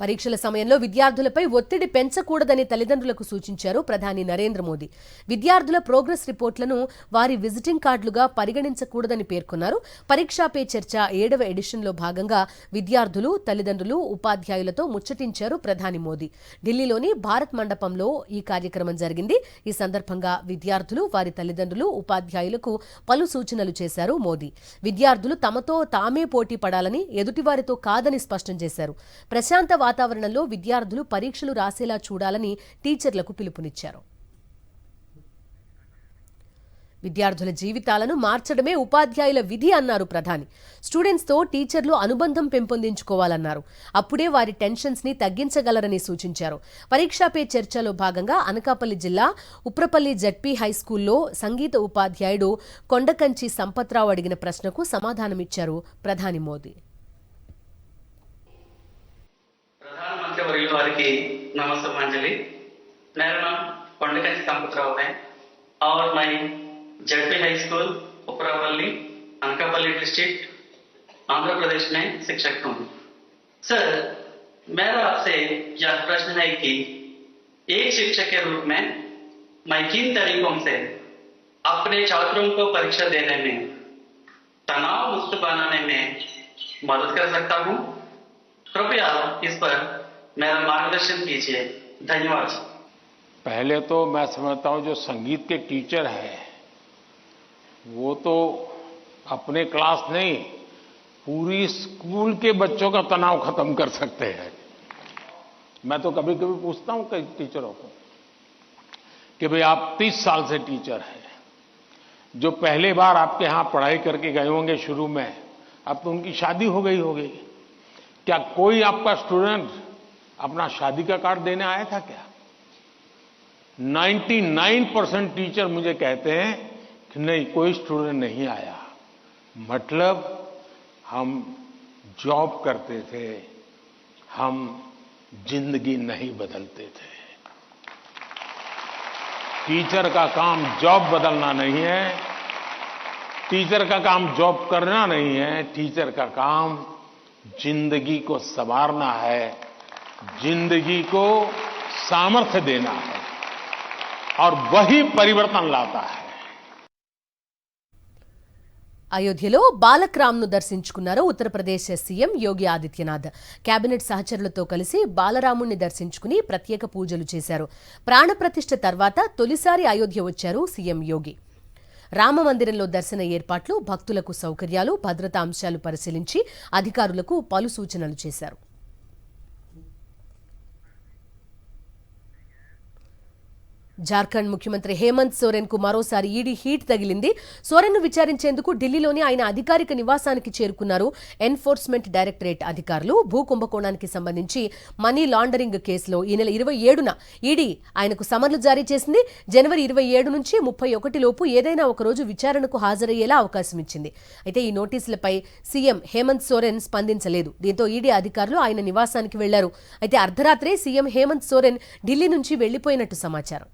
పరీక్షల సమయంలో విద్యార్థులపై ఒత్తిడి పెంచకూడదని తల్లిదండ్రులకు సూచించారు ప్రధాని నరేంద్ర మోదీ. విద్యార్థుల ప్రోగ్రెస్ రిపోర్టులను వారి విజిటింగ్ కార్డులుగా పరిగణించకూడదని పేర్కొన్నారు. పరీక్షా పే చర్చ 7వ ఎడిషన్లో భాగంగా విద్యార్థులు, తల్లిదండ్రులు, ఉపాధ్యాయులతో ముచ్చటించారు ప్రధాని మోదీ. ఢిల్లీలోని భారత్ మండపంలో ఈ కార్యక్రమం జరిగింది. ఈ సందర్భంగా విద్యార్థులు, వారి తల్లిదండ్రులు, ఉపాధ్యాయులకు పలు సూచనలు చేశారు మోదీ. విద్యార్థులు తమతో తామే పోటీ పడాలని, ఎదుటివారితో కాదని స్పష్టం చేశారు. ప్రశాంత వాతావరణంలో విద్యార్థులు పరీక్షలు రాసేలా చూడాలని టీచర్లకు పిలుపునిచ్చారు. విద్యార్థుల జీవితాలను మార్చడమే ఉపాధ్యాయుల విధి అన్నారు ప్రధాని. స్టూడెంట్స్తో టీచర్లు అనుబంధం పెంపొందించుకోవాలన్నారు. అప్పుడే వారి టెన్షన్స్ ని తగ్గించగలరని సూచించారు. పరీక్షా పే చర్చలో భాగంగా అనకాపల్లి జిల్లా ఉప్రపల్లి జడ్పీ హైస్కూల్లో సంగీత ఉపాధ్యాయుడు కొండకంచి సంపత్రావు అడిగిన ప్రశ్నకు సమాధానమిచ్చారు ప్రధాని మోదీ. वारी नमस्ते मंजलि। मेरा नाम कोंडकंची संपतराव है और मैं ZP high school Uparapalli Anakapalli district Andhra Pradesh में शिक्षक हूँ। सर, मेरा आपसे यह प्रश्न है कि एक शिक्षक के रूप में मैं किन तरीकों से अपने छात्रों को परीक्षा देने में तनाव मुक्त बनाने में मदद कर सकता हूँ? कृपया इस पर मेरा मार्गदर्शन कीजिए। धन्यवाद। पहले तो मैं समझता हूं जो संगीत के टीचर हैं वो तो अपने क्लास नहीं, पूरी स्कूल के बच्चों का तनाव खत्म कर सकते हैं। मैं तो कभी कभी पूछता हूं कई टीचरों को कि भाई आप 30 साल से टीचर हैं, जो पहले बार आपके यहां पढ़ाई करके गए होंगे शुरू में, अब तो उनकी शादी हो गई होगी, क्या कोई आपका स्टूडेंट अपना शादी का कार्ड देने आया था क्या? 99% टीचर मुझे कहते हैं कि नहीं, कोई स्टूडेंट नहीं आया। मतलब हम जॉब करते थे, हम जिंदगी नहीं बदलते थे। टीचर का काम जॉब बदलना नहीं है, टीचर का काम जॉब करना नहीं है, टीचर का काम जिंदगी को संवारना है, जिंदगी को सामर्थ्य देना है और वही परिवर्तन लाता है। అయోధ్యలో బాలక్రామ్ను దర్శించుకున్నారు ఉత్తరప్రదేశ్ సీఎం యోగి ఆదిత్యనాథ్. కేబినెట్ సహచరులతో కలిసి బాలరాముణ్ణి దర్శించుకుని ప్రత్యేక పూజలు చేశారు. ప్రాణప్రతిష్ఠ తర్వాత తొలిసారి అయోధ్య వచ్చారు సీఎం యోగి. రామమందిరంలో దర్శన ఏర్పాట్లు, భక్తులకు సౌకర్యాలు, భద్రతా అంశాలు పరిశీలించి అధికారులకు పలు సూచనలు చేశారు. జార్ఖండ్ ముఖ్యమంత్రి హేమంత్ సోరెన్ కు మరోసారి ఈడీ హీట్ తగిలింది. సోరెన్ ను విచారించేందుకు ఢిల్లీలోని ఆయన అధికారిక నివాసానికి చేరుకున్నారు ఎన్ఫోర్స్మెంట్ డైరెక్టరేట్ అధికారులు. భూ కుంభకోణానికి సంబంధించి మనీ లాండరింగ్ కేసులో ఈ నెల 27న ఈడీ ఆయనకు సమన్లు జారీ చేసింది. జనవరి 27 నుంచి 31 లోపు ఏదైనా ఒక రోజు విచారణకు హాజరయ్యేలా అవకాశం ఇచ్చింది. అయితే ఈ నోటీసులపై సీఎం హేమంత్ సోరెన్ స్పందించలేదు. దీంతో ఈడీ అధికారులు ఆయన నివాసానికి వెళ్లారు. అయితే అర్ధరాత్రే సీఎం హేమంత్ సోరెన్ ఢిల్లీ నుంచి వెళ్లిపోయినట్టు సమాచారం.